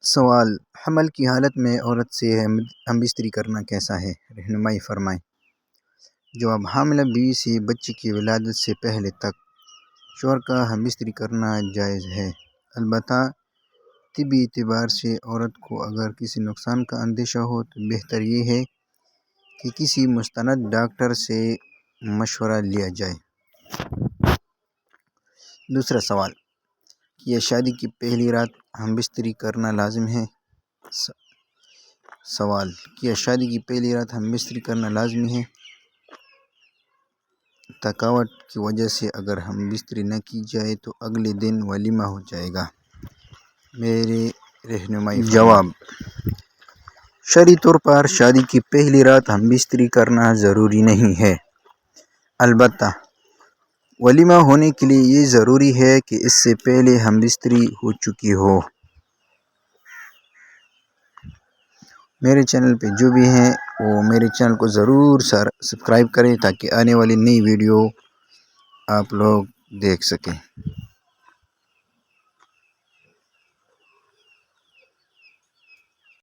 سوال: حمل کی حالت میں عورت سے ہم بستری کرنا کیسا ہے؟ رہنمائی فرمائیں۔ جواب: حاملہ بیوی سے بچے کی ولادت سے پہلے تک شوہر کا ہم بستری کرنا جائز ہے، البتہ طبی اعتبار سے عورت کو اگر کسی نقصان کا اندیشہ ہو تو بہتر یہ ہے کہ کسی مستند ڈاکٹر سے مشورہ لیا جائے۔ دوسرا سوال: کیا شادی کی پہلی رات ہم بستری کرنا لازم ہے؟ سوال: کیا شادی کی پہلی رات ہم بستری کرنا لازمی ہے؟ تھکاوٹ کی وجہ سے اگر ہم بستری نہ کی جائے تو اگلے دن ولیمہ ہو جائے گا۔ میرے رہنمائی فرمائیں۔ جواب: شرعی طور پر شادی کی پہلی رات ہم بستری کرنا ضروری نہیں ہے، البتہ ولیمہ ہونے کے لیے یہ ضروری ہے کہ اس سے پہلے ہم بستری ہو چکی ہو۔ میرے چینل پہ جو بھی ہیں وہ میرے چینل کو ضرور سبسکرائب کریں تاکہ آنے والی نئی ویڈیو آپ لوگ دیکھ سکیں۔